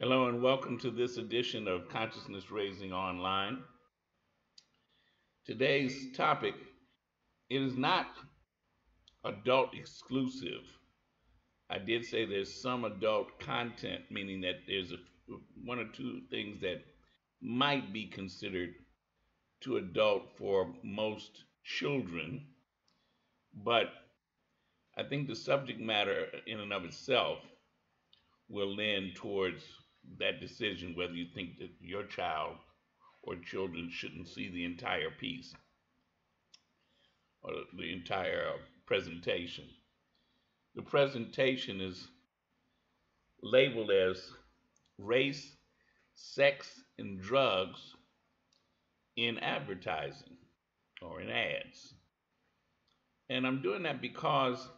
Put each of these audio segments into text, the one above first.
Hello and welcome to this edition of Consciousness Raising Online. Today's topic, it is not adult exclusive. I did say there's some adult content, meaning that there's one or two things that might be considered too adult for most children, but I think the subject matter in and of itself will lend towards that decision whether you think that your child or children shouldn't see the entire piece or the entire presentation. The presentation is labeled as race, sex, and drugs in advertising or in ads. And I'm doing that because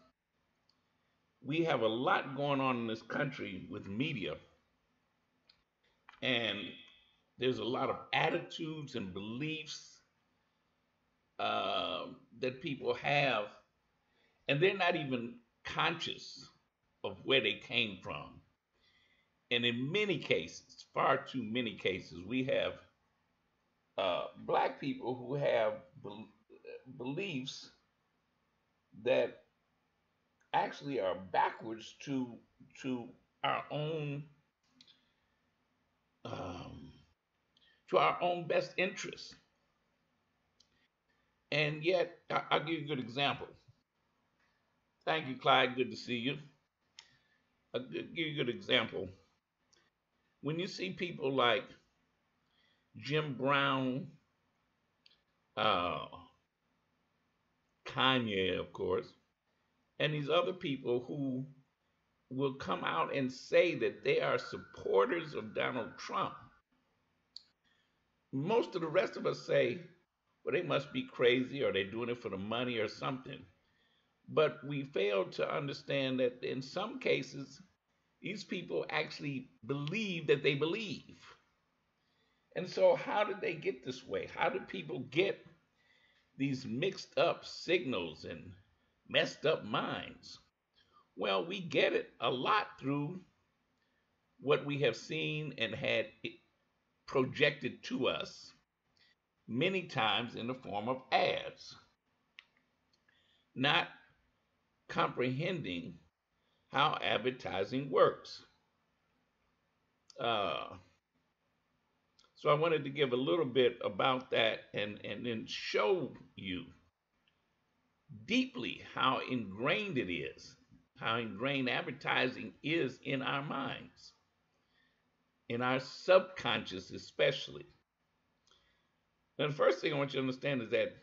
we have a lot going on in this country with media, and there's a lot of attitudes and beliefs that people have, and they're not even conscious of where they came from. And in many cases, far too many cases, we have Black people who have beliefs that actually are backwards to our own best interests. And yet, I'll give you a good example. Thank you, Clyde. Good to see you. I'll give you a good example. When you see people like Jim Brown, Kanye, of course, and these other people who will come out and say that they are supporters of Donald Trump, most of the rest of us say, well, they must be crazy or they're doing it for the money or something. But we fail to understand that in some cases, these people actually believe that they believe. And so how did they get this way? How did people get these mixed up signals and messed up minds? Well, we get it a lot through what we have seen and had projected to us many times in the form of ads, not comprehending how advertising works. Uh, so I wanted to give a little bit about that and then show you deeply how ingrained it is, how ingrained advertising is in our minds, in our subconscious especially. Now, the first thing I want you to understand is that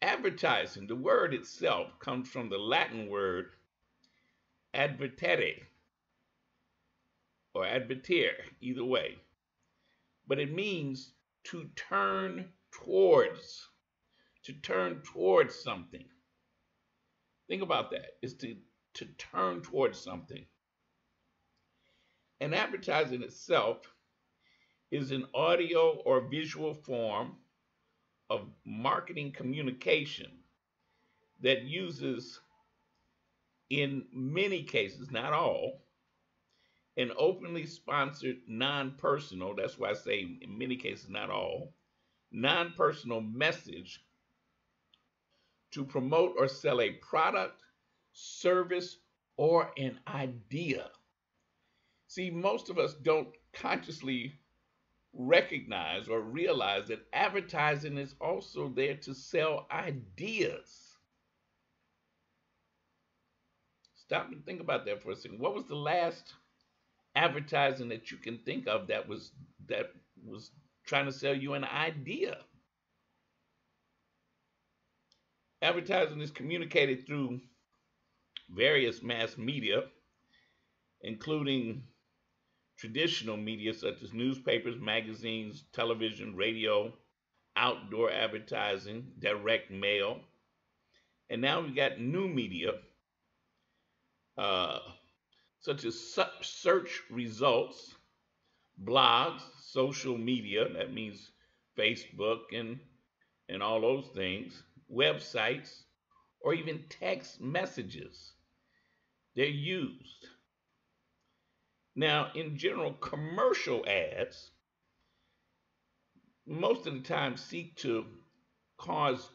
advertising, the word itself, comes from the Latin word advertere or advertere, either way. But it means to turn towards something. Think about that. It's to turn towards something. And advertising itself is an audio or visual form of marketing communication that uses, in many cases, not all, an openly sponsored non-personal, that's why I say in many cases, not all, non-personal message to promote or sell a product, service, or an idea. See, most of us don't consciously recognize or realize that advertising is also there to sell ideas. Stop and think about that for a second. What was the last advertising that you can think of that was trying to sell you an idea? Advertising is communicated through various mass media, including traditional media such as newspapers, magazines, television, radio, outdoor advertising, direct mail, and now we've got new media uh, such as search results, blogs, social media, that means Facebook and all those things, websites, or even text messages. They're used. Now, in general, commercial ads most of the time seek to cause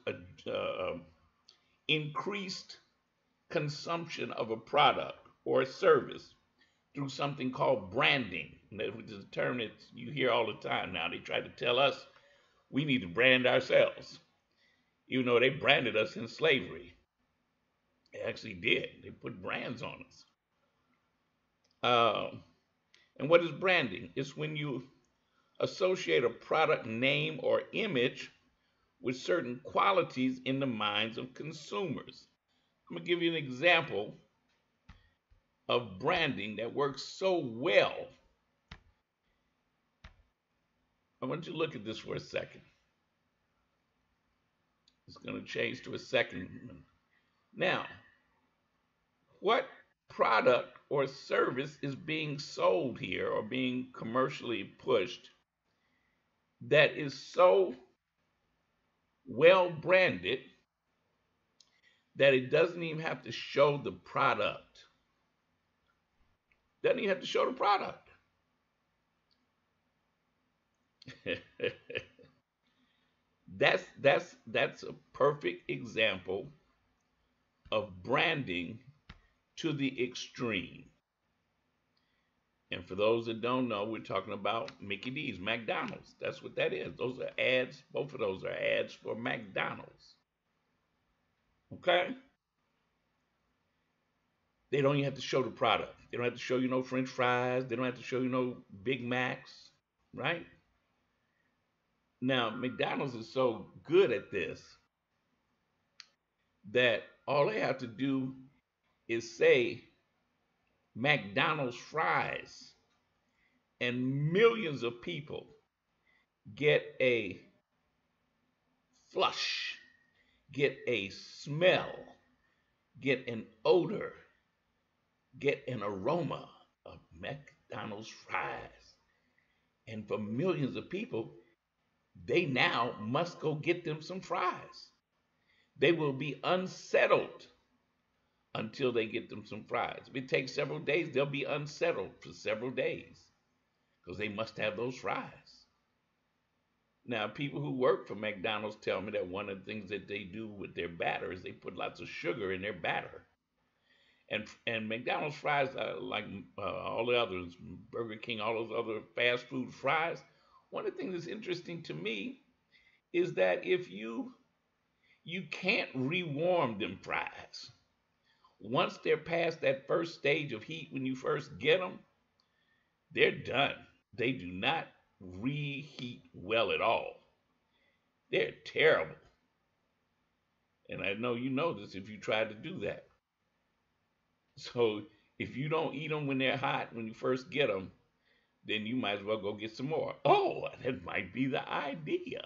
increased consumption of a product or a service through something called branding, which is a term that you hear all the time now. They try to tell us we need to brand ourselves, even though they branded us in slavery. They actually did. They put brands on us. And what is branding? It's when you associate a product name or image with certain qualities in the minds of consumers. I'm going to give you an example of branding that works so well. I want you to look at this for a second. It's going to change to a second. Now, what product or service is being sold here or being commercially pushed that is so well branded that it doesn't even have to show the product? Doesn't even have to show the product. that's a perfect example of branding to the extreme. And for those that don't know, we're talking about Mickey D's, McDonald's. That's what that is. Those are ads. Both of those are ads for McDonald's. Okay? They don't even have to show the product. They don't have to show you no French fries. They don't have to show you no Big Macs, right? Now, McDonald's is so good at this that all they have to do is say McDonald's fries, and millions of people get a flush, get a smell, get an odor, get an aroma of McDonald's fries. And for millions of people, they now must go get them some fries. They will be unsettled until they get them some fries. If it takes several days, they'll be unsettled for several days because they must have those fries. Now, people who work for McDonald's tell me that one of the things that they do with their batter is they put lots of sugar in their batter. And McDonald's fries, like all the others, Burger King, all those other fast food fries. One of the things that's interesting to me is that if you can't rewarm them fries. Once they're past that first stage of heat when you first get them, they're done. They do not reheat well at all. They're terrible. And I know you know this if you try to do that. So if you don't eat them when they're hot, when you first get them, then you might as well go get some more. Oh, that might be the idea.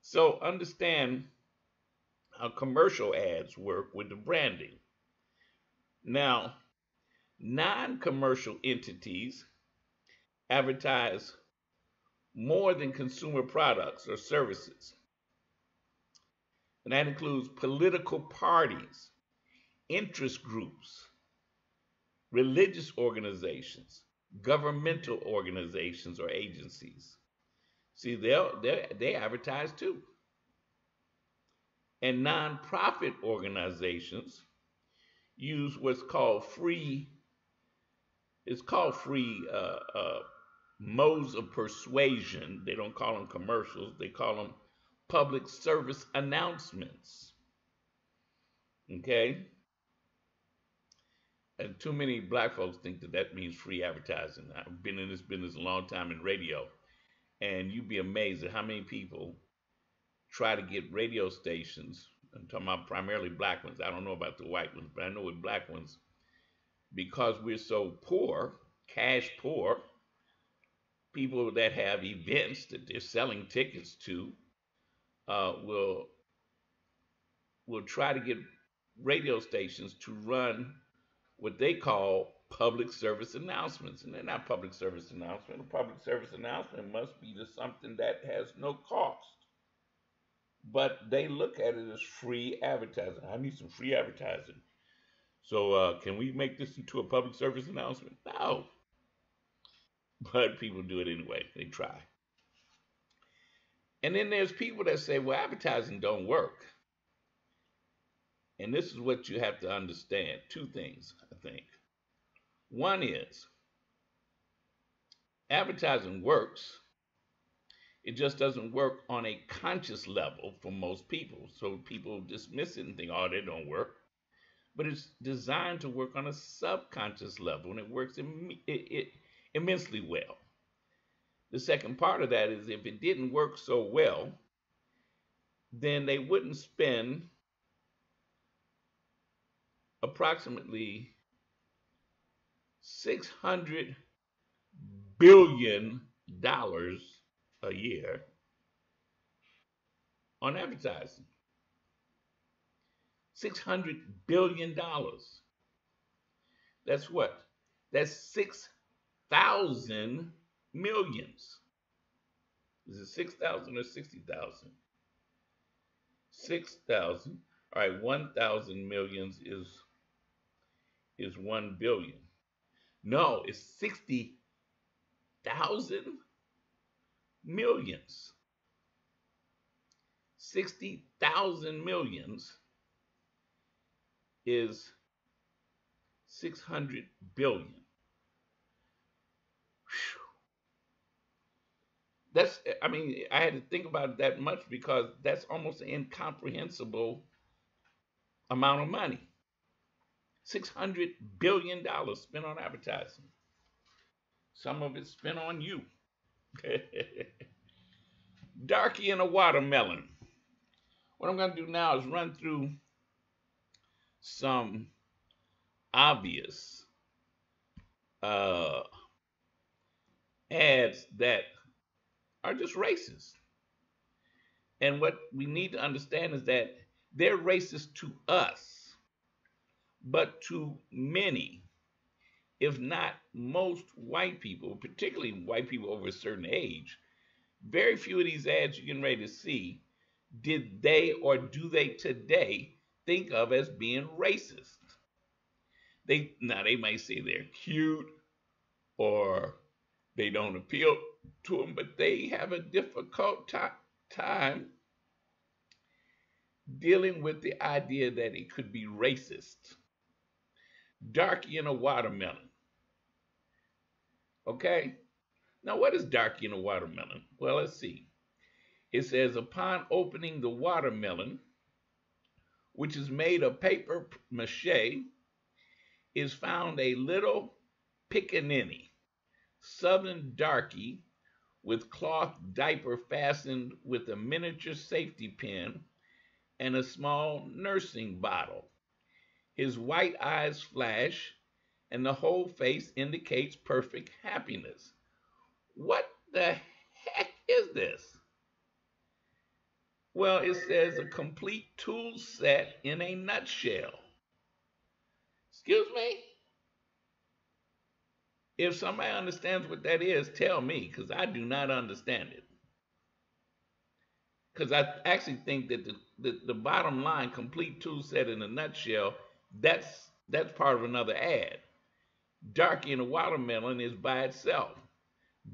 So understand how commercial ads work with the branding. Now, non commercial entities advertise more than consumer products or services, and that includes political parties, interest groups, religious organizations, governmental organizations or agencies. See, they advertise too. And nonprofit organizations use what's called free modes of persuasion. They don't call them commercials, they call them public service announcements. Okay? And too many black folks think that that means free advertising. I've been in this business a long time in radio, and you'd be amazed at how many people try to get radio stations. I'm talking about primarily black ones. I don't know about the white ones, but I know with black ones, because we're so poor, cash poor, people that have events that they're selling tickets to will try to get radio stations to run what they call public service announcements. And they're not public service announcements. A public service announcement must be to something that has no cost. But they look at it as free advertising. I need some free advertising. So can we make this into a public service announcement? No. But people do it anyway. They try. And then there's people that say, well, advertising don't work. And this is what you have to understand. Two things, I think. One is advertising works. It just doesn't work on a conscious level for most people. So people dismiss it and think, oh, they don't work. But it's designed to work on a subconscious level, and it works immensely well. The second part of that is if it didn't work so well, then they wouldn't spend approximately $600 billion a year on advertising. $600 billion. That's what? That's 6,000 millions. Is it 6,000 or 60,000? 6,000. All right, 1,000 millions is 1 billion. No, it's 60,000 millions. 60,000 millions is 600 billion. Whew. That's, I mean, I had to think about it that much because that's almost an incomprehensible amount of money. $600 billion spent on advertising. Some of it spent on you. Darky and a watermelon. What I'm going to do now is run through some obvious ads that are just racist. And what we need to understand is that they're racist to us, but to many, if not most white people, particularly white people over a certain age, very few of these ads you're getting ready to see did they or do they today think of as being racist. They might say they're cute or They don't appeal to them, but they have a difficult time dealing with the idea that it could be racist. Darky in a watermelon. Okay? Now, what is darky in a watermelon? Well, let's see. It says, upon opening the watermelon, which is made of paper mache, is found a little pickaninny, southern darky, with cloth diaper fastened with a miniature safety pin and a small nursing bottle. His white eyes flash, and the whole face indicates perfect happiness. What the heck is this? Well, it says a complete tool set in a nutshell. Excuse me? If somebody understands what that is, tell me, because I do not understand it. Because I actually think that the bottom line, complete tool set in a nutshell, that's part of another ad. Darky in a watermelon is by itself.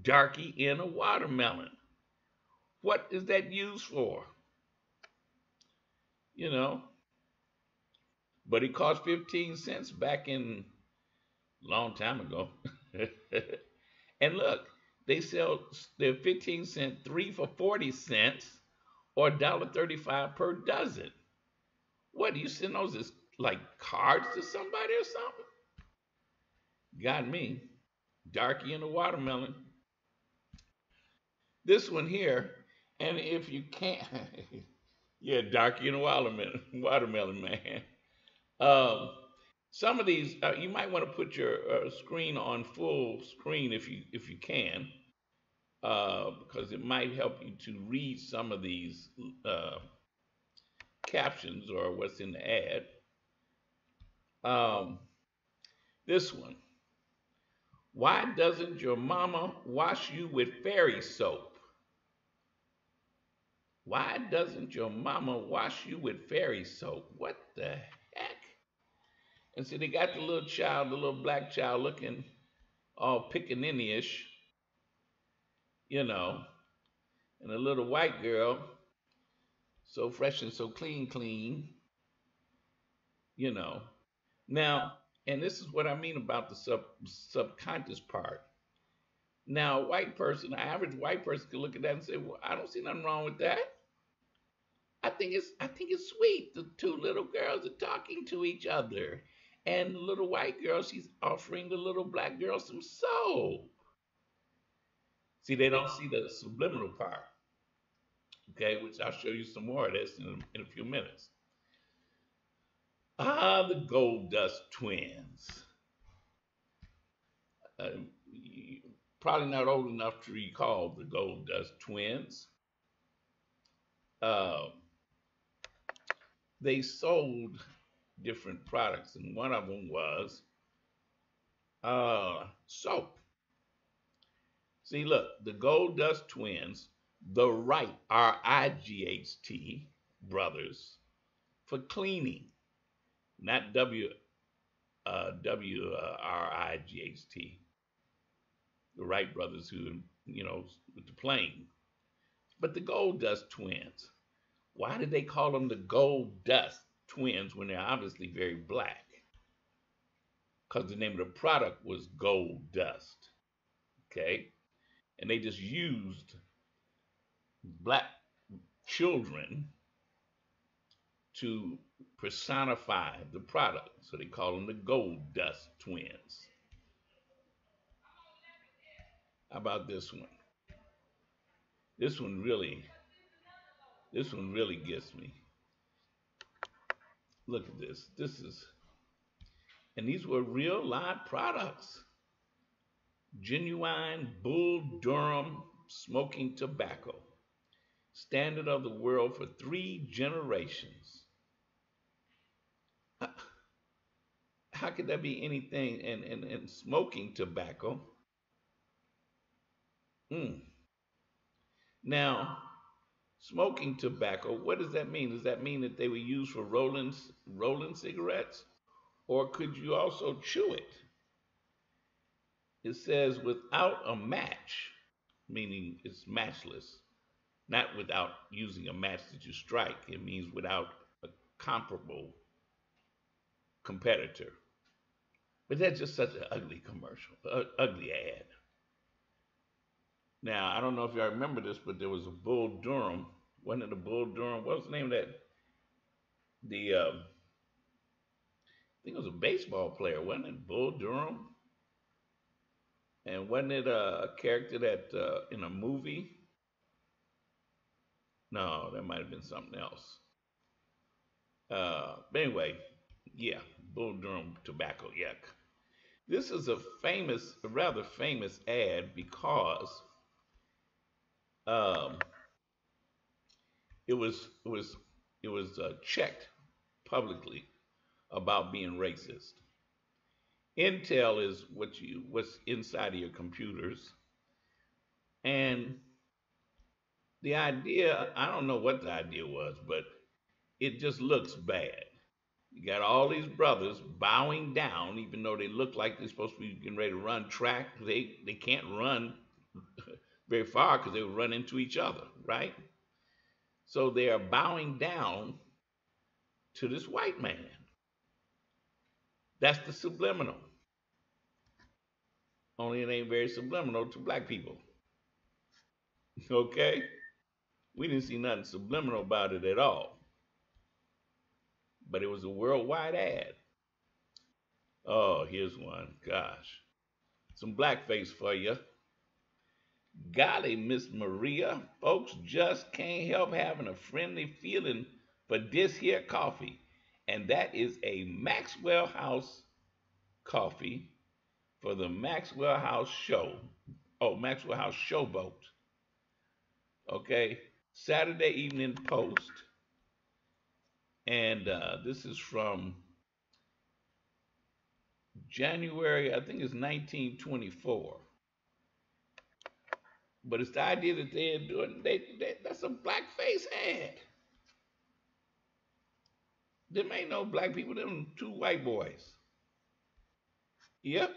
Darky in a watermelon. What is that used for? You know, but it cost 15 cents back in a long time ago. And look, they sell their 15-cent three for 40 cents or $1.35 per dozen. What, do you send those as like cards to somebody or something? Got me. Darky in the watermelon. This one here, and if you can't, yeah, darky in the watermelon, man. Um, some of these, you might want to put your screen on full screen if you can, because it might help you to read some of these captions or what's in the ad. Um, this one. Why doesn't your mama wash you with fairy soap? Why doesn't your mama wash you with fairy soap? What the heck? And so they got the little child, the little black child looking all pickaninny-ish, you know, and a little white girl, so fresh and so clean, you know. Now, and this is what I mean about the subconscious part. Now, a white person, an average white person could look at that and say, "Well, I don't see nothing wrong with that. I think it's sweet. The two little girls are talking to each other, and the little white girl, she's offering the little black girl some soap." See, they don't see the subliminal part, okay? Which I'll show you some more of this in a few minutes. Ah, the Gold Dust Twins. Uh, Probably not old enough to recall the Gold Dust Twins. Uh, they sold different products, and one of them was soap. See, look, the Gold Dust Twins, the Right, Right brothers, for cleaning, not Wright, the Wright brothers who, with the plane, but the Gold Dust Twins. Why did they call them the Gold Dust Twins when they're obviously very black? Because the name of the product was Gold Dust. Okay? And they just used black children to personify the product. So they call them the Gold Dust Twins. How about this one? This one really, this one really gets me. Look at this. And these were real live products. Genuine Bull Durham smoking tobacco, standard of the world for 3 generations. How could that be anything? And smoking tobacco. Mm. Now, smoking tobacco, what does that mean? Does that mean that they were used for rolling cigarettes? Or could you also chew it? It says without a match, meaning it's matchless, not without using a match that you strike. It means without a comparable competitor. But that's just such an ugly commercial, ugly ad. Now, I don't know if y'all remember this, but there was a Bull Durham. Wasn't it a Bull Durham? What was the name of that? I think it was a baseball player, wasn't it? Bull Durham? And wasn't it a character that in a movie? No, that might have been something else. But anyway, yeah, Bull Durham tobacco, yuck. This is a rather famous ad because um, it was it was it was checked publicly about being racist. Intel is what's inside of your computers, and the idea, I don't know what the idea was, but it just looks bad. You got all these brothers bowing down, even though they look like they're supposed to be getting ready to run track. They can't run very far because they would run into each other, right? So they are bowing down to this white man. That's the subliminal. Only it ain't very subliminal to black people. Okay? We didn't see nothing subliminal about it at all. But it was a worldwide ad. Oh, here's one. Gosh. Some blackface for you. Golly, Miss Maria, folks just can't help having a friendly feeling for this here coffee. And that is a Maxwell House coffee for the Maxwell House show. Oh, Maxwell House Showboat. Okay, Saturday Evening Post. And this is from January, I think it's 1924. But it's the idea that they're doing, that's a blackface ad. Them ain't no black people, them two white boys. Yep.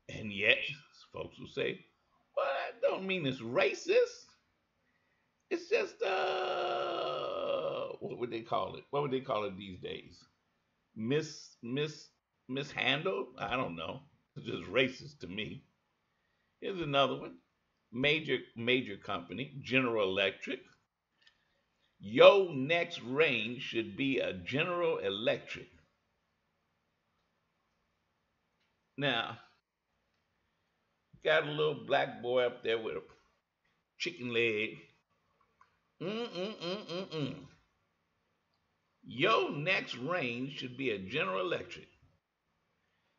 And yet, folks will say, well, that don't mean it's racist. It's just, what would they call it? What would they call it these days? Mishandled? I don't know. It's just racist to me. Here's another one. Major company, General Electric. Your next range should be a General Electric. Now, got a little black boy up there with a chicken leg. Mm-mm-mm-mm-mm. Your next range should be a General Electric.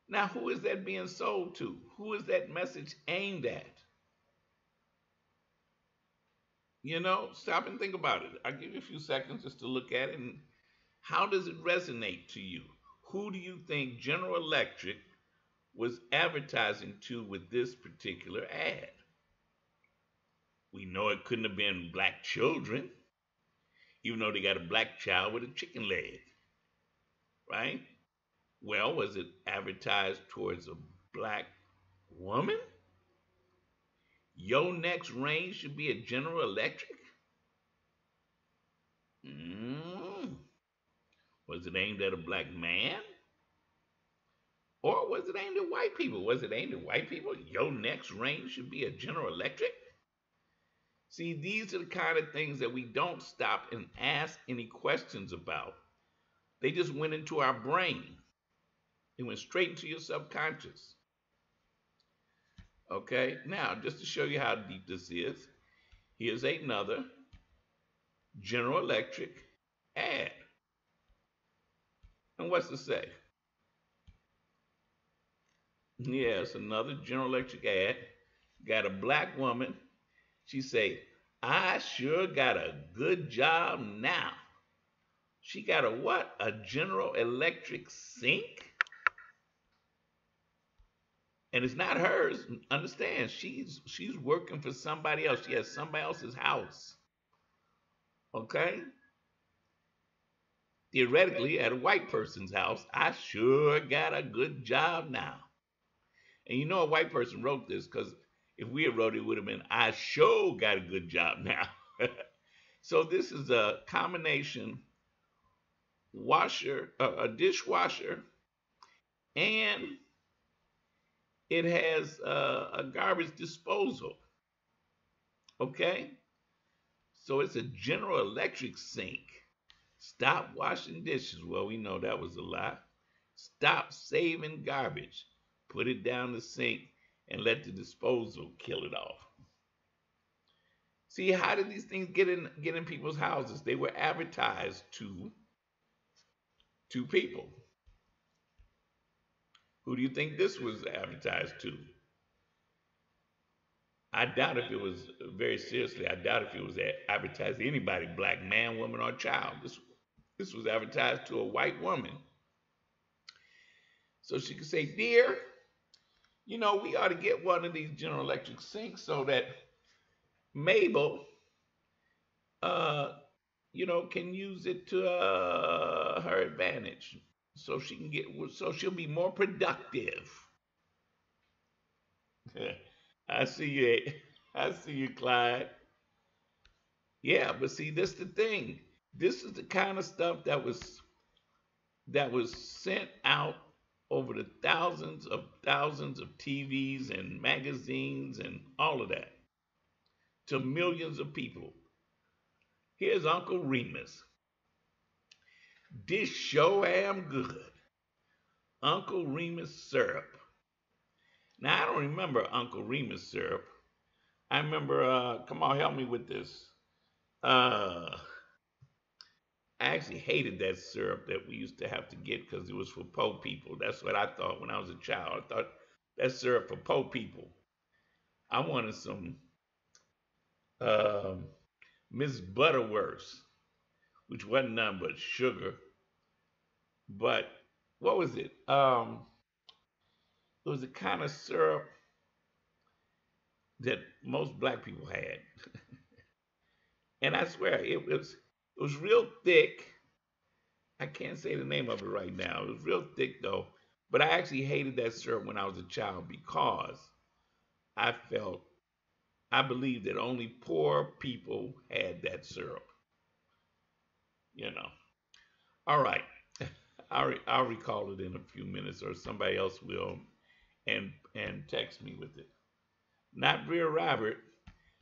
Now, who is that being sold to? Who is that message aimed at? You know, stop and think about it. I'll give you a few seconds just to look at it. And how does it resonate to you? Who do you think General Electric was advertising to with this particular ad? We know it couldn't have been black children, even though they got a black child with a chicken leg, right? Well, was it advertised towards a black woman? Your next range should be a General Electric? Mm. Was it aimed at a black man? Or was it aimed at white people? Was it aimed at white people? Your next range should be a General Electric? See, these are the kind of things that we don't stop and ask any questions about. They just went into our brain. They went straight into your subconscious. Okay, now just to show you how deep this is, here's another General Electric ad. And what's to say? Yes, another General Electric ad. Got a black woman. She say, I sure got a good job now. She got a what? A General Electric sink? And it's not hers. Understand, she's working for somebody else. She has somebody else's house. Okay? Theoretically, at a white person's house, I sure got a good job now. And you know a white person wrote this because if we had wrote it, it would have been, I sure got a good job now. So this is a combination washer, a dishwasher, and it has a garbage disposal. Okay? So it's a General Electric sink. Stop washing dishes. Well, we know that was a lie. Stop saving garbage. Put it down the sink and let the disposal kill it off. See, how did these things get in people's houses? They were advertised to people. Who do you think this was advertised to? I doubt if it was very seriously. I doubt if it was advertised to anybody, black man, woman, or child. This was advertised to a white woman, so she could say, "Dear, we ought to get one of these General Electric sinks so that Mabel, uh, can use it to her advantage, so she'll be more productive." I see you. I see you, Clyde. Yeah, but see, this is the thing. This is the kind of stuff that was sent out over the thousands of TVs and magazines and all of that to millions of people. Here's Uncle Remus. This show am good. Uncle Remus syrup. Now I don't remember Uncle Remus syrup. I remember. Come on, help me with this. Uh, I actually hated that syrup that we used to have to get because it was for poor people. That's what I thought when I was a child. I thought that syrup for poor people. I wanted some um Miss Butterworth's, which wasn't nothing but sugar. But what was it? It was a kind of syrup that most black people had, and I swear it was real thick. I can't say the name of it right now. It was real thick though. But I actually hated that syrup when I was a child because I felt I believed that only poor people had that syrup. You know. All right. I'll recall it in a few minutes, or somebody else will, and text me with it. Not Brer Rabbit,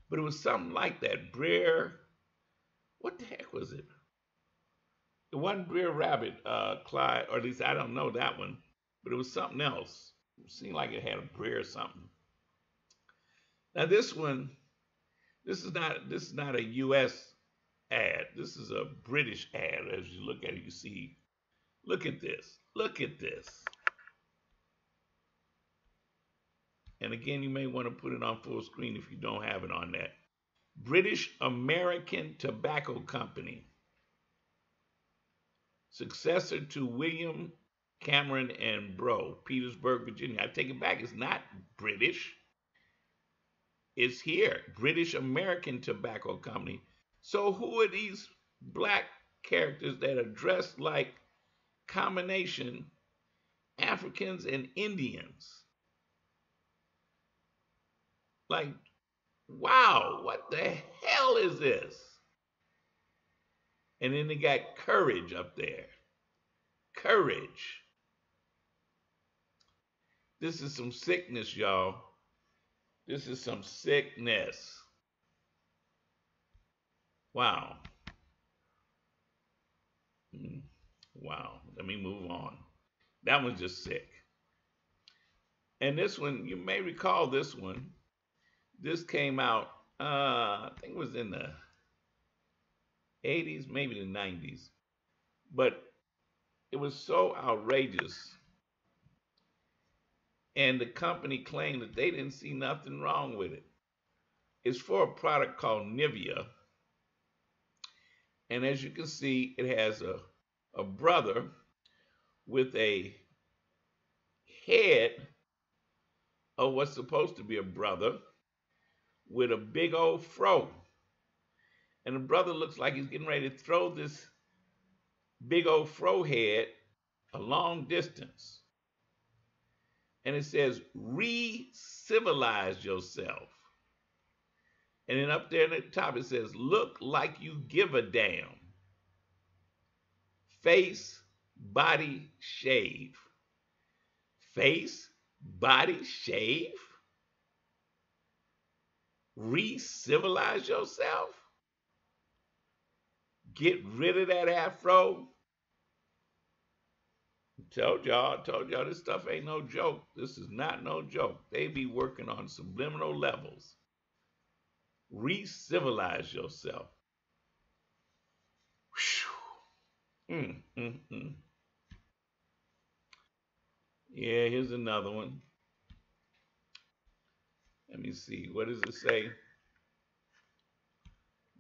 but it was something like that. Brer, what the heck was it? It wasn't Brer Rabbit, Clyde, or at least I don't know that one, but it was something else. It seemed like it had a Brer or something. Now this is not a U.S. ad. This is a British ad. As you look at it, you see. Look at this. Look at this. And again, you may want to put it on full screen if you don't have it on that. British American Tobacco Company, successor to William Cameron and Bro, Petersburg, Virginia. I take it back. It's not British. It's here. British American Tobacco Company. So who are these black characters that are dressed like combination Africans and Indians? Like, wow, what the hell is this? And then they got courage up there. Courage. This is some sickness, y'all. This is some sickness. Wow. Wow. Let me move on. That one's just sick. And this one, you may recall this one. This came out, I think it was in the 80s, maybe the 90s. But it was so outrageous. And the company claimed that they didn't see nothing wrong with it. It's for a product called Nivea. And as you can see, it has a brother with a head of what's supposed to be a brother with a big old fro. And the brother looks like he's getting ready to throw this big old fro head a long distance. And it says, re-civilize yourself. And then up there at the top it says, look like you give a damn. Face, body, shave. Face, body, shave? Re-civilize yourself? Get rid of that afro? Told y'all this stuff ain't no joke. This is not no joke. They be working on subliminal levels. Re-civilize yourself. Mm. Yeah, here's another one. Let me see. What does it say?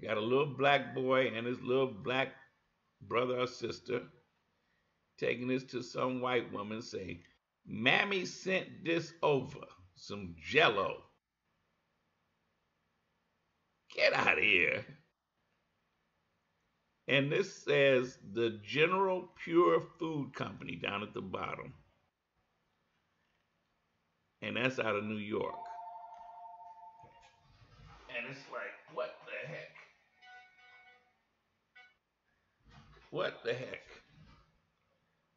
Got a little black boy and his little black brother or sister taking this to some white woman, say, Mammy sent this over, some jello. Get out of here. And this says the General Pure Food Company down at the bottom. And that's out of New York. And it's like, what the heck? What the heck?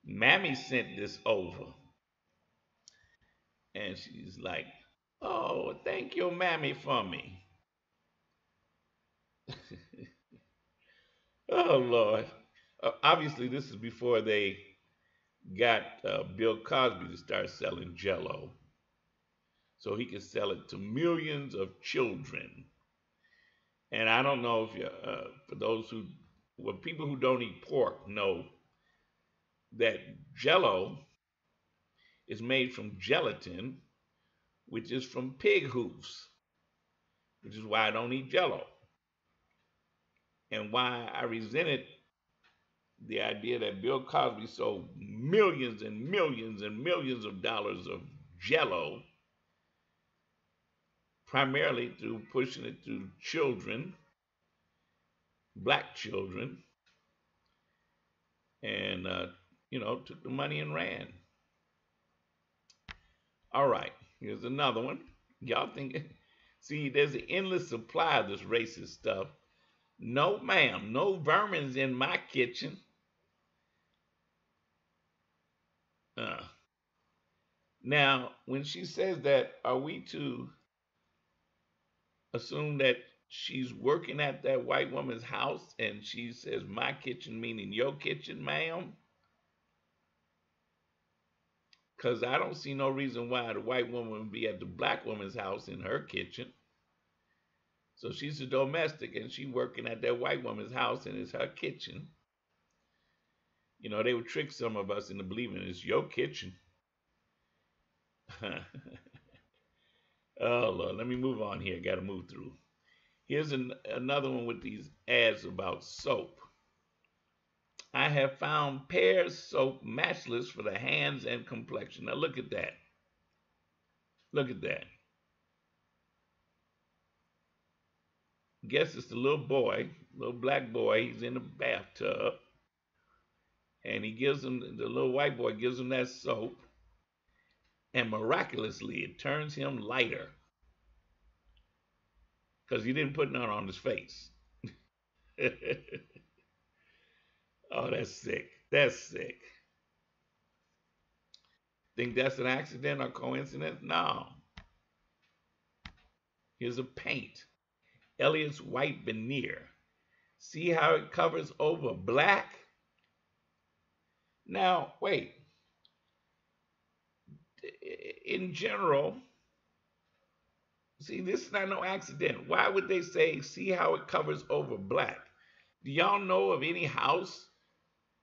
Mammy sent this over. And she's like, oh, thank your mammy for me. Oh, Lord. Obviously, this is before they got Bill Cosby to start selling jello so he could sell it to millions of children. And I don't know if you, for those who, well, people who don't eat pork know that jello is made from gelatin, which is from pig hoofs, which is why I don't eat jello. And why I resented the idea that Bill Cosby sold millions and millions and millions of dollars of jello, primarily through pushing it to children, black children, and, took the money and ran. All right, here's another one. Y'all think, see, there's an endless supply of this racist stuff. No, ma'am, no vermin's in my kitchen. Now, when she says that, are we to assume that she's working at that white woman's house and she says, my kitchen, meaning your kitchen, ma'am? Because I don't see no reason why the white woman would be at the black woman's house in her kitchen. So she's a domestic and she's working at that white woman's house and it's her kitchen. You know, they would trick some of us into believing it's your kitchen. Oh, Lord, let me move on here. Got to move through. Here's another one with these ads about soap. I have found Pear's soap matchless for the hands and complexion. Now look at that. Look at that. Guess it's the little boy, little black boy. He's in the bathtub. And he gives him, the little white boy gives him that soap. And miraculously, it turns him lighter. Because he didn't put none on his face. Oh, that's sick. That's sick. Think that's an accident or coincidence? No. Here's a paint. Elliot's white veneer. See how it covers over black? Now, wait. In general, see, this is not no accident. Why would they say, see how it covers over black? Do y'all know of any house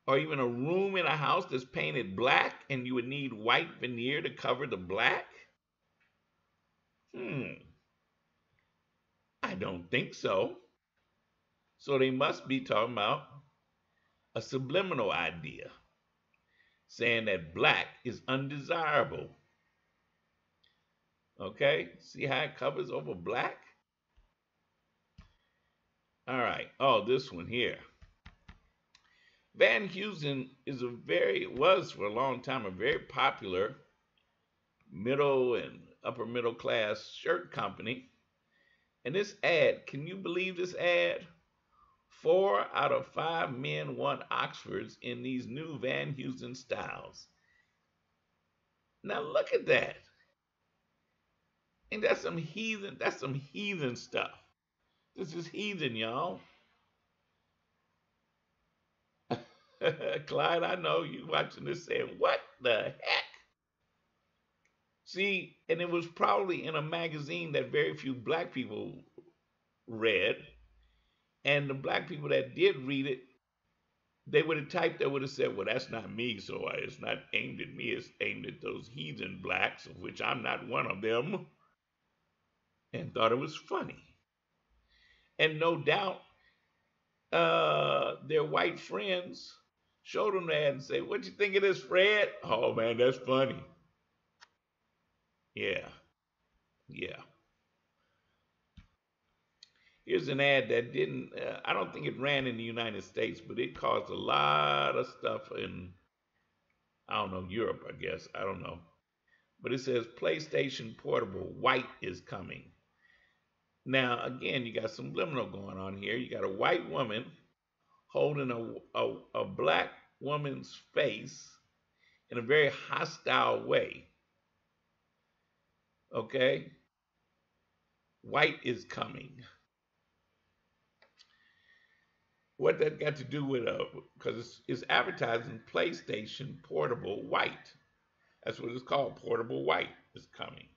or even a room in a house that's painted black and you would need white veneer to cover the black? I don't think so. So they must be talking about a subliminal idea, saying that black is undesirable. Okay, see how it covers over black? All right, oh, this one here. Van Heusen was for a long time a very popular middle and upper middle class shirt company. And this ad, can you believe this ad? 4 out of 5 men want Oxfords in these new Van Heusen styles. Now look at that. Ain't that some heathen? That's some heathen stuff. This is heathen, y'all. Clyde, I know you watching this saying, what the heck? See, and it was probably in a magazine that very few black people read. And the black people that did read it, they would have typed, they would have said, well, that's not me, so it's not aimed at me, it's aimed at those heathen blacks, of which I'm not one of them, and thought it was funny. And no doubt, their white friends showed them that and say, what you think of this, Fred? Oh, man, that's funny. Yeah, yeah. Here's an ad that didn't, I don't think it ran in the United States, but it caused a lot of stuff in, I don't know, Europe, I guess. I don't know. But it says PlayStation Portable White is coming. Now, again, you got some liminal going on here. You got a white woman holding a black woman's face in a very hostile way. Okay? White is coming. What that got to do with, because it's advertising PlayStation Portable White. That's what it's called. Portable White is coming.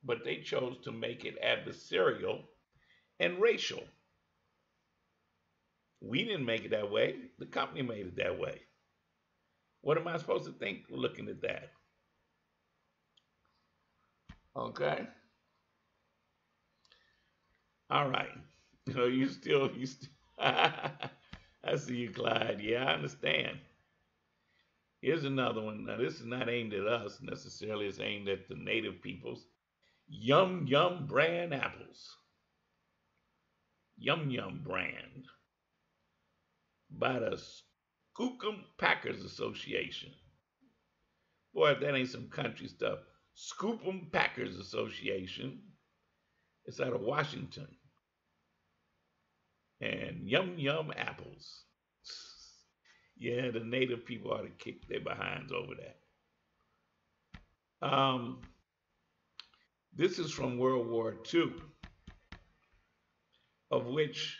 But they chose to make it adversarial and racial. We didn't make it that way. The company made it that way. What am I supposed to think looking at that? Okay. All right. I see you, Clyde. Yeah, I understand. Here's another one. Now, this is not aimed at us necessarily. It's aimed at the native peoples. Yum Yum brand apples. Yum Yum brand by the Skookum Packers Association. Boy, if that ain't some country stuff. Scoop'em Packers Association. It's out of Washington. And Yum Yum apples. Yeah, the native people ought to kick their behinds over that. This is from World War II, of which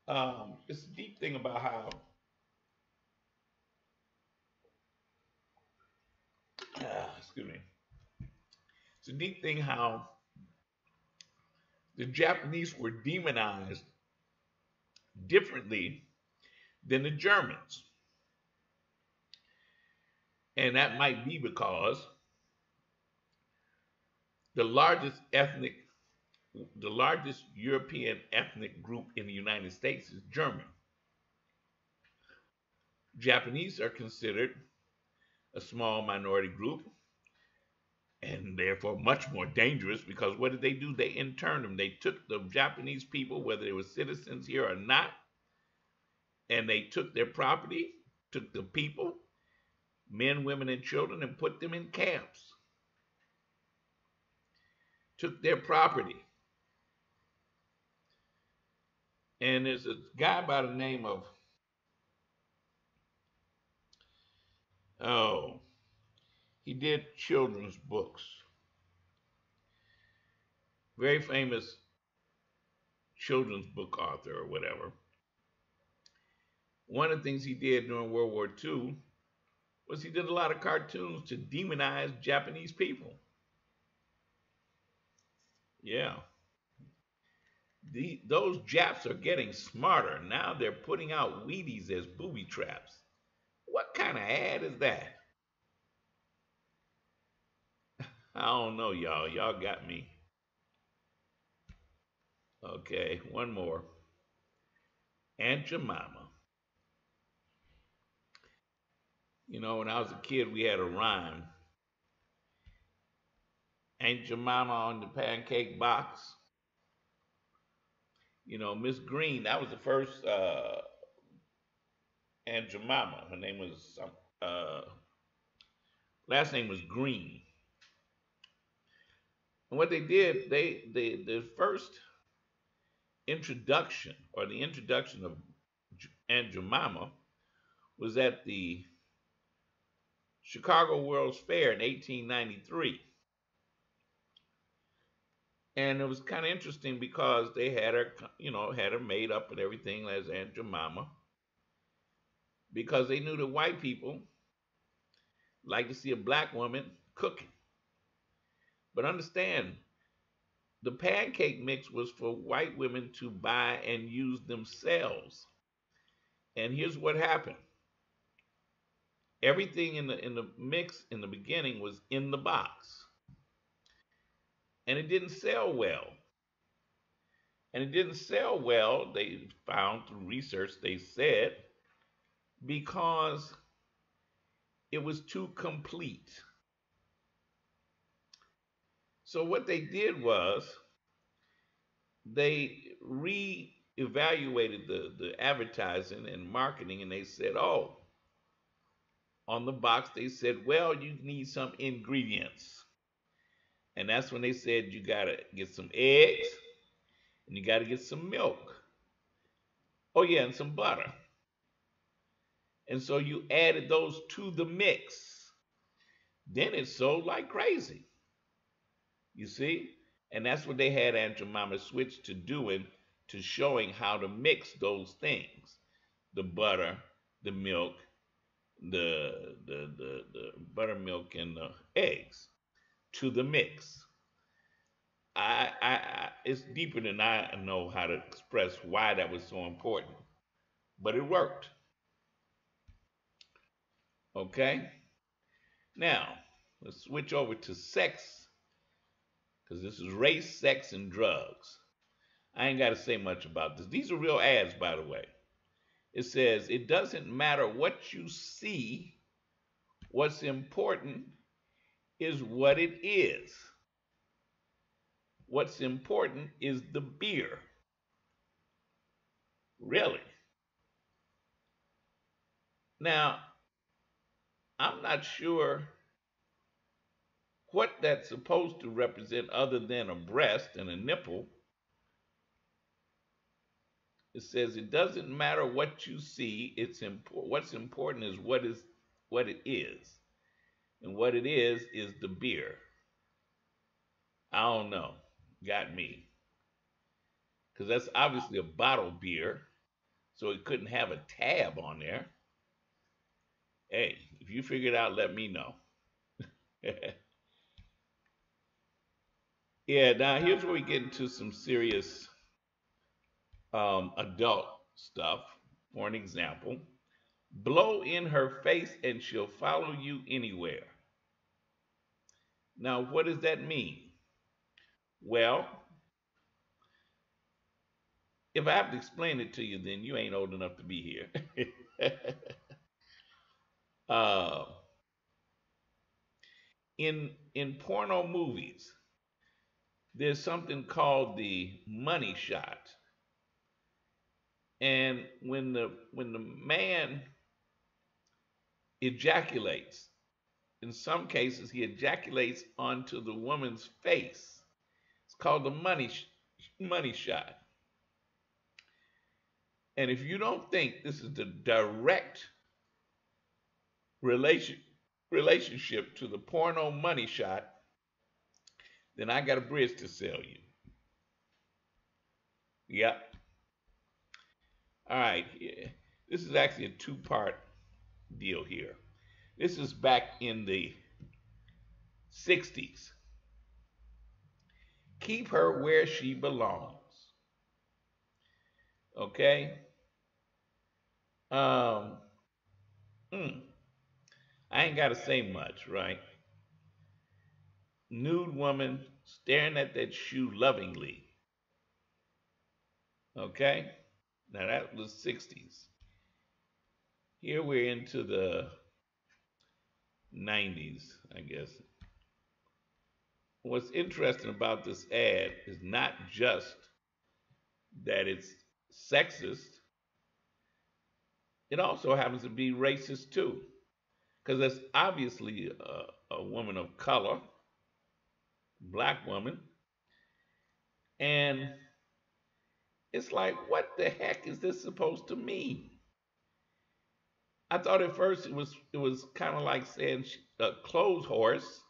it's a deep thing about how excuse me. It's a deep thing how the Japanese were demonized differently than the Germans. And that might be because the largest European ethnic group in the United States is German. Japanese are considered a small minority group and therefore much more dangerous because what did they do? They interned them. They took the Japanese people, whether they were citizens here or not, and they took their property, took the people, men, women, and children, and put them in camps. Took their property. And there's a guy by the name of, he did children's books. Very famous children's book author or whatever. One of the things he did during World War II was he did a lot of cartoons to demonize Japanese people. Yeah. Those Japs are getting smarter. Now they're putting out Wheaties as booby traps. What kind of ad is that? I don't know, y'all. Y'all got me. Okay, one more. Aunt Jemima. You know, when I was a kid, we had a rhyme. Aunt Jemima on the pancake box. You know, Miss Green, that was the first Aunt Jemima. Her name was, last name was Green. And what they did, the first introduction or the introduction of Aunt Jemima was at the Chicago World's Fair in 1893. And it was kind of interesting because they had her, had her made up and everything as Aunt Jemima because they knew that white people like to see a black woman cooking. But understand, the pancake mix was for white women to buy and use themselves. And here's what happened. Everything in the mix in the beginning was in the box. And it didn't sell well. And it didn't sell well, they found through research, they said, because it was too complete. So what they did was they re-evaluated the advertising and marketing, and they said, oh, on the box they said, well, you need some ingredients. And that's when they said you gotta get some eggs and you gotta get some milk. Oh yeah, and some butter. And so you added those to the mix. Then it sold like crazy. You see? And that's what they had Aunt Jemima switch to doing, to showing how to mix those things. The butter, the milk, the buttermilk and the eggs to the mix. It's deeper than I know how to express why that was so important, but it worked. Okay, now let's switch over to sex because this is race, sex, and drugs. I ain't got to say much about this. These are real ads, by the way. It says it doesn't matter what you see. What's important is what it is. What's important is the beer. Really? Now, I'm not sure what that's supposed to represent other than a breast and a nipple. It says it doesn't matter what you see. What's important is what it is, and what it is the beer. I don't know. Got me, because that's obviously a bottled beer, so it couldn't have a tab on there. Hey, if you figure it out, let me know. Yeah, now here's where we get into some serious adult stuff. For an example, blow in her face and she'll follow you anywhere. Now, what does that mean? Well, if I have to explain it to you, then you ain't old enough to be here. uh, in porno movies, there's something called the money shot, and when the man ejaculates, in some cases he ejaculates onto the woman's face. It's called the money shot. And if you don't think this is the direct relation, relationship to the porno money shot, then I got a bridge to sell you. Yep. All right. Yeah. This is actually a two-part deal here. This is back in the 60s. Keep her where she belongs. Okay? Um, mm, I ain't got to say much, right? Nude woman staring at that shoe lovingly. Okay? Now that was 60s. Here we're into the 90s, I guess. What's interesting about this ad is not just that it's sexist, it also happens to be racist too. Because that's obviously a woman of color black woman, and it's like, what the heck is this supposed to mean? I thought at first it was kind of like saying a clothes horse,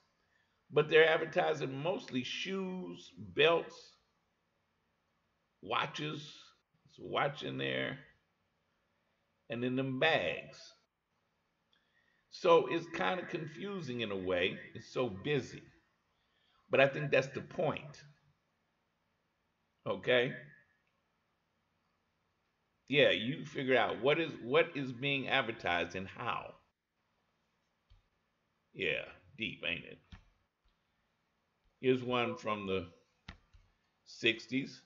but they're advertising mostly shoes, belts, watches, it's a watch in there, and then them bags. So it's kind of confusing in a way. It's so busy. But I think that's the point. Okay? Yeah, you figure out what is being advertised and how. Yeah, deep, ain't it? Here's one from the 60s.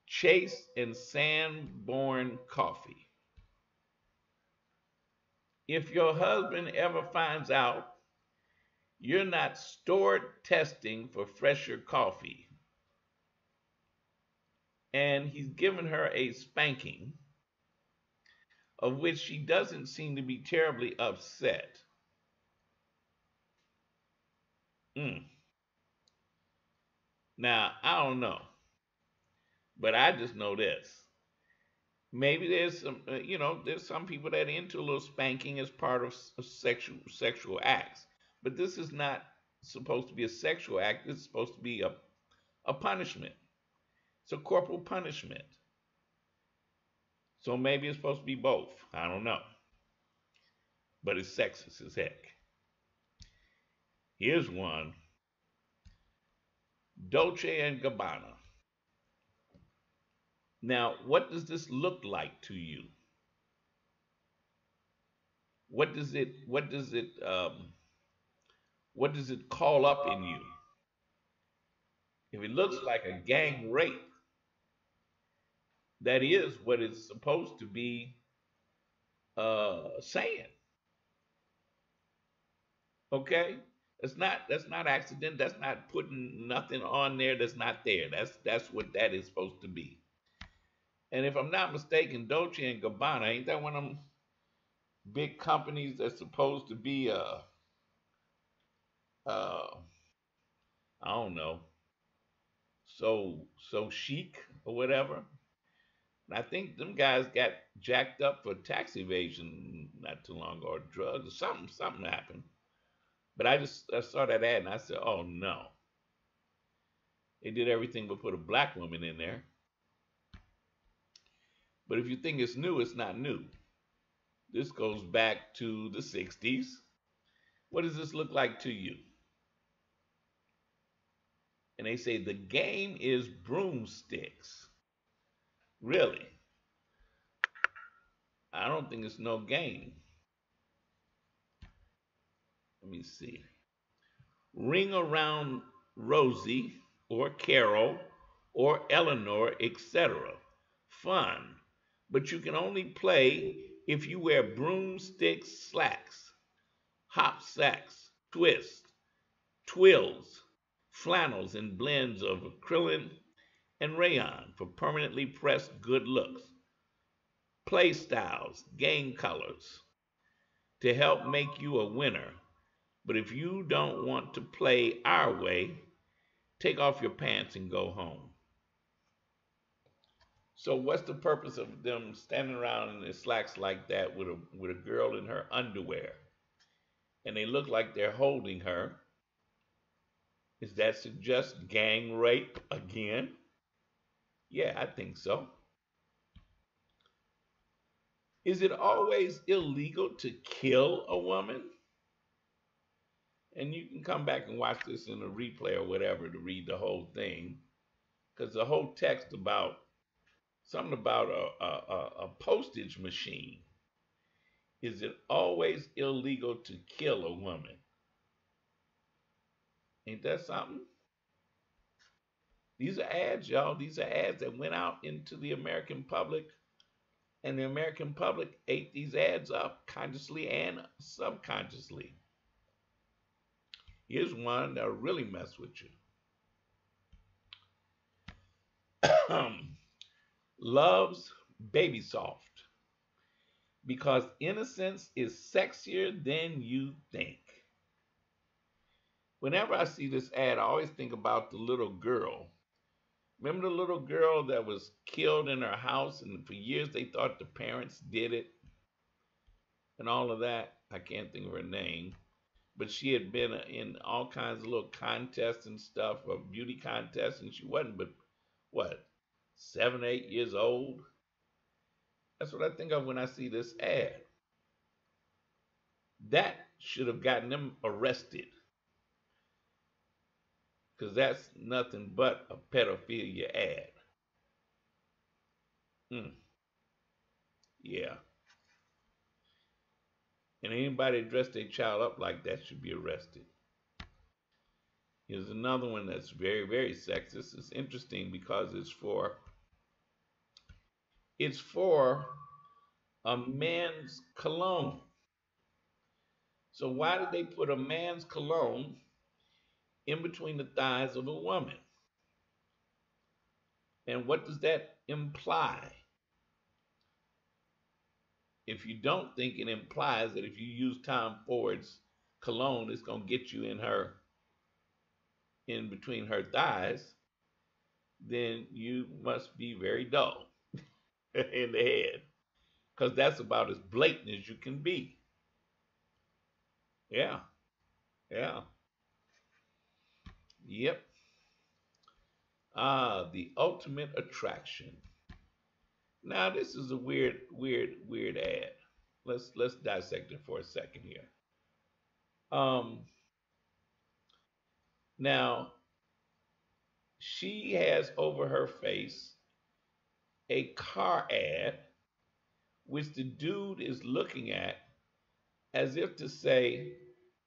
Chase and Sanborn Coffee. If your husband ever finds out you're not stored testing for fresher coffee and he's given her a spanking, of which she doesn't seem to be terribly upset. Mm. Now, I don't know, but I just know this. Maybe there's there's some people that are into a little spanking as part of sexual acts, but this is not supposed to be a sexual act. This is supposed to be a punishment. It's a corporal punishment. So maybe it's supposed to be both. I don't know, but it's sexist as heck. Here's one: Dolce and Gabbana. Now, what does this look like to you? What does it call up in you? If it looks like a gang rape, that is what it's supposed to be saying. Okay, that's not accident. That's not putting nothing on there that's not there. That's what that is supposed to be. And if I'm not mistaken, Dolce and Gabbana, ain't that one of them big companies that's supposed to be uh I don't know, so chic or whatever. And I think them guys got jacked up for tax evasion not too long ago, or drugs, or something happened. But I saw that ad and I said, oh no, they did everything but put a black woman in there. But if you think it's new, it's not new. This goes back to the 60s. What does this look like to you? And they say the game is broomsticks. Really? I don't think it's no game. Let me see. Ring around Rosie or Carol or Eleanor, etc. Fun. But you can only play if you wear broomstick slacks, hop sacks, twists, twills, flannels, and blends of acrylic and rayon for permanently pressed good looks, play styles, game colors to help make you a winner. But if you don't want to play our way, take off your pants and go home. So what's the purpose of them standing around in their slacks like that with a girl in her underwear? And they look like they're holding her. Is that suggest gang rape again? Yeah, I think so. Is it always illegal to kill a woman? And you can come back and watch this in a replay or whatever to read the whole thing, because the whole text about something about a postage machine. Is it always illegal to kill a woman? Ain't that something? These are ads, y'all. These are ads that went out into the American public, and the American public ate these ads up consciously and subconsciously. Here's one that'll really mess with you. Loves Baby Soft because innocence is sexier than you think. Whenever I see this ad, I always think about the little girl. Remember the little girl that was killed in her house, and for years they thought the parents did it and all of that? I can't think of her name, but she had been in all kinds of little contests and stuff, or beauty contests, and she wasn't but what, 7, 8 years old? That's what I think of when I see this ad. That should have gotten them arrested because that's nothing but a pedophilia ad. Mm, yeah. And anybody dressed their child up like that should be arrested. Here's another one that's very, very sexist. It's interesting because it's for a man's cologne. So why did they put a man's cologne in between the thighs of a woman? And what does that imply? If you don't think, it implies that if you use Tom Ford's cologne, it's gonna get you in between her thighs, then you must be very dull in the head. Because that's about as blatant as you can be. Yeah, yeah, yep. The ultimate attraction. Now this is a weird, weird, weird ad. Let's dissect it for a second here. Um, Now she has over her face a car ad, which the dude is looking at as if to say,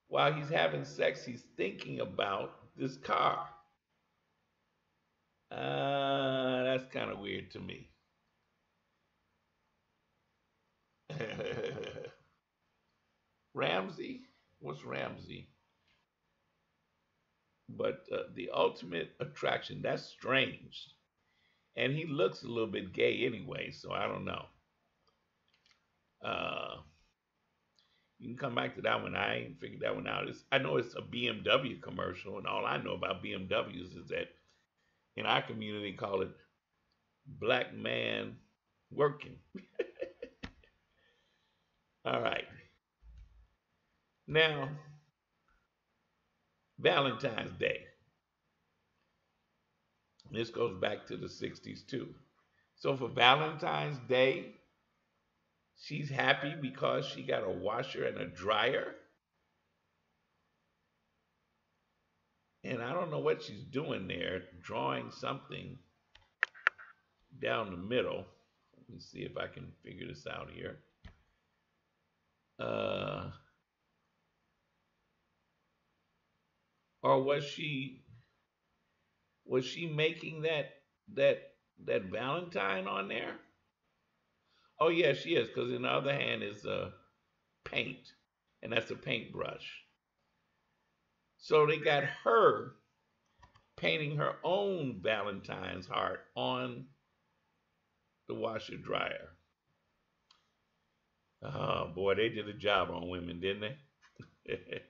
while he's having sex, he's thinking about this car. That's kind of weird to me. Ramsey? What's Ramsey? But the ultimate attraction, that's strange. And he looks a little bit gay anyway, so I don't know. Uh, you can come back to that one. I ain't figured that one out. I know it's a BMW commercial, and all I know about BMWs is that in our community call it black man working. All right. Now, Valentine's Day. This goes back to the 60s too. So for Valentine's Day, she's happy because she got a washer and a dryer. And I don't know what she's doing there, drawing something down the middle. Let me see if I can figure this out here. Uh, or was she making that Valentine on there? Oh yeah, she is, because in the other hand is paint, and that's a paintbrush. So they got her painting her own Valentine's heart on the washer dryer. Oh boy, they did a job on women, didn't they?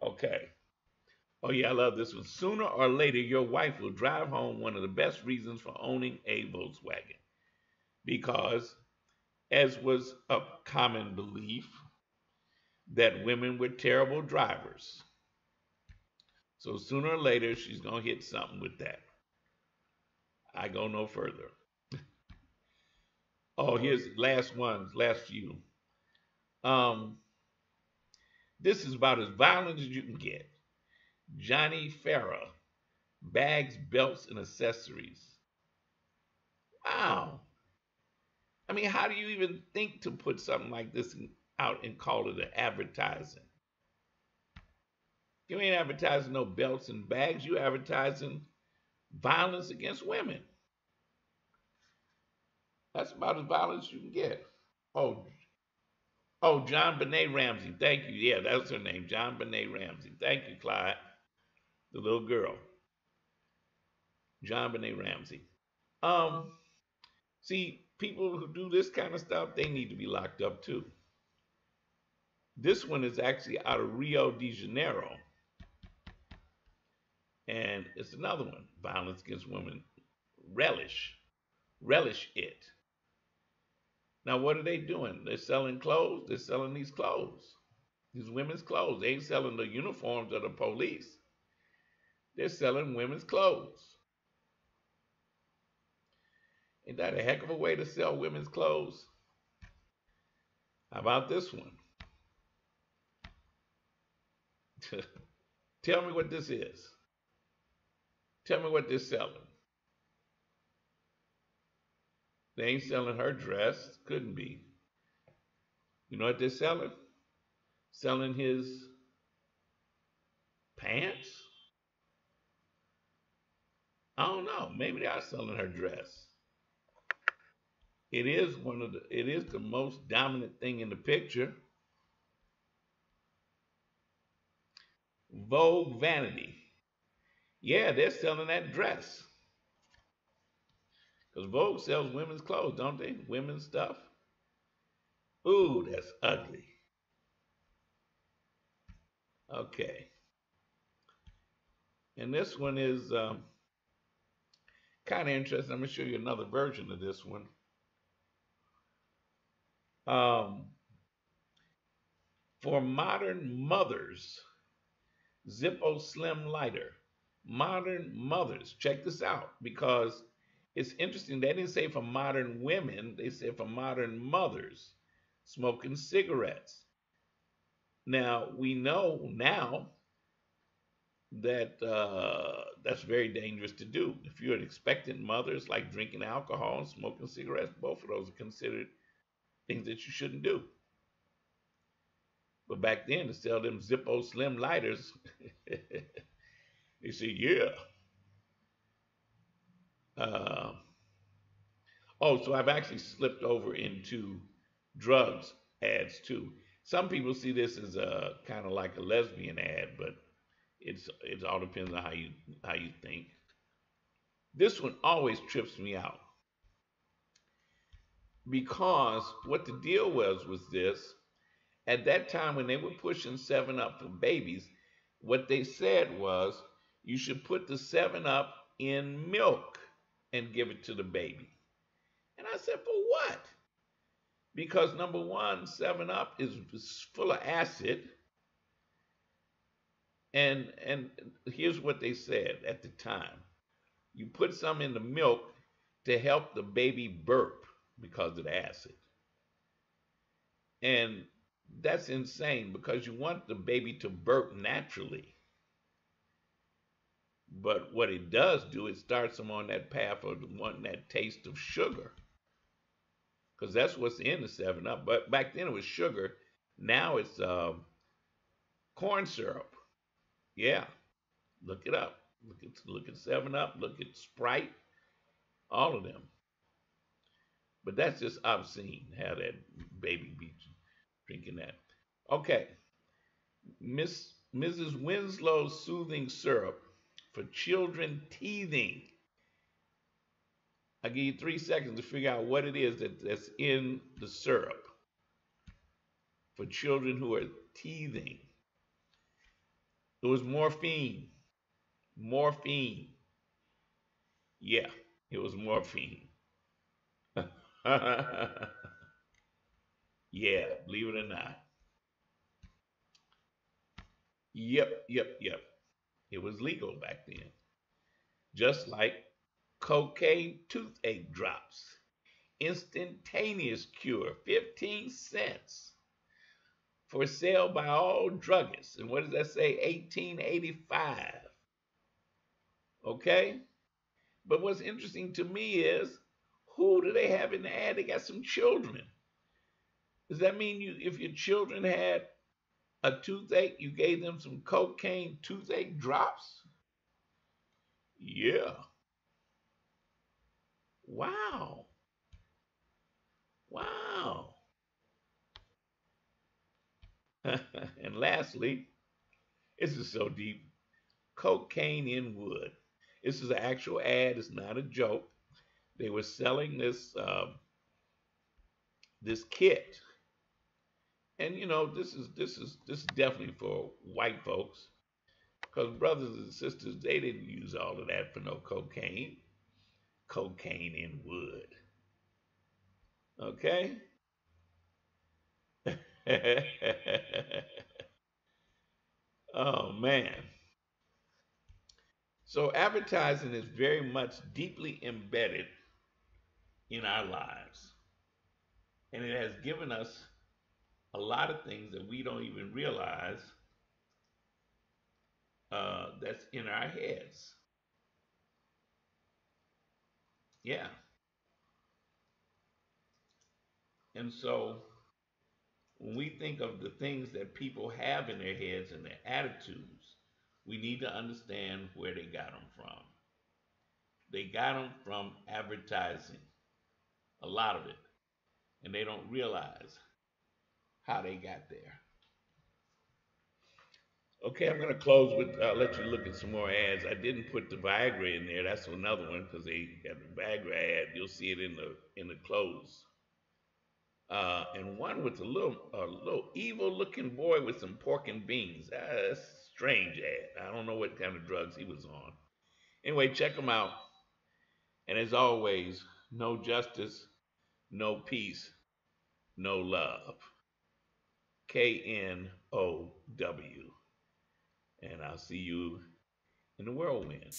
Okay. Oh yeah, I love this one. Sooner or later, your wife will drive home one of the best reasons for owning a Volkswagen. Because, as was a common belief, that women were terrible drivers. So sooner or later, she's gonna hit something with that. I go no further. Oh, here's last ones, last few. Um, this is about as violent as you can get. Johnny Farah, bags, belts, and accessories. Wow. I mean, how do you even think to put something like this out and call it an advertising? You ain't advertising no belts and bags. You advertising violence against women. That's about as violent as you can get. Oh, oh, John Benet Ramsey. Thank you. Yeah, that's her name, John Benet Ramsey. Thank you, Clyde. The little girl, John Benet Ramsey. Um, See, people who do this kind of stuff, they need to be locked up too. This one is actually out of Rio de Janeiro. And it's another one, violence against women. Relish, relish it. Now, what are they doing? They're selling clothes. They're selling these clothes, these women's clothes. They ain't selling the uniforms of the police. They're selling women's clothes. Ain't that a heck of a way to sell women's clothes? How about this one? Tell me what this is. Tell me what they're selling. They ain't selling her dress. Couldn't be. You know what they're selling? Selling his pants? I don't know. Maybe they are selling her dress. It is the most dominant thing in the picture. Vogue Vanity. Yeah, they're selling that dress. Because Vogue sells women's clothes, don't they? Women's stuff. Ooh, that's ugly. Okay. And this one is kind of interesting. I'm going to show you another version of this one. Um, for modern mothers, Zippo Slim Lighter. Modern mothers. Check this out because it's interesting. They didn't say for modern women, they said for modern mothers smoking cigarettes. Now, we know now that that's very dangerous to do. If you're an expectant mother, it's like drinking alcohol and smoking cigarettes. Both of those are considered things that you shouldn't do. But back then, to sell them Zippo Slim lighters, they said, yeah. Uh, oh, so I've actually slipped over into drugs ads too. Some people see this as a kind of like a lesbian ad, but it all depends on how you think. This one always trips me out because what the deal was this. At that time, when they were pushing 7 Up for babies, what they said was you should put the 7 Up in milk and give it to the baby. And I said, for what? Because number one, 7 Up is full of acid. And here's what they said at the time. You put some in the milk to help the baby burp because of the acid. And that's insane because you want the baby to burp naturally. But what it does do, it starts them on that path of wanting that taste of sugar. Because that's what's in the 7 Up. But back then it was sugar. Now it's corn syrup. Yeah, look it up. Look at 7 Up, look at Sprite, all of them. But that's just obscene, how that baby be drinking that. Okay, Mrs. Winslow's soothing syrup for children teething. I give you 3 seconds to figure out what it is that's in the syrup for children who are teething. It was morphine. Morphine. Yeah, it was morphine. Yeah, believe it or not. Yep, yep, yep. It was legal back then. Just like cocaine toothache drops. Instantaneous cure, 15 cents. For sale by all druggists. And what does that say? 1885. Okay? But what's interesting to me is who do they have in the ad? They got some children. Does that mean if your children had a toothache, you gave them some cocaine toothache drops? Yeah. Wow. Wow. And lastly, this is so deep. Cocaine in wood. This is an actual ad. It's not a joke. They were selling this kit, and this is definitely for white folks. Because brothers and sisters, they didn't use all of that for no cocaine. Cocaine in wood. Okay? Oh, man. So advertising is very much deeply embedded in our lives. And it has given us a lot of things that we don't even realize that's in our heads. Yeah. And so when we think of the things that people have in their heads and their attitudes, we need to understand where they got them from. They got them from advertising, a lot of it, and they don't realize how they got there. Okay, I'm going to close with let you look at some more ads. I didn't put the Viagra in there. That's another one because they got the Viagra ad. You'll see it in the close. And one with a little evil looking boy with some pork and beans. That's a strange ad. I don't know what kind of drugs he was on. Anyway, check them out. And as always, no justice, no peace, no love. KNOW. And I'll see you in the whirlwind.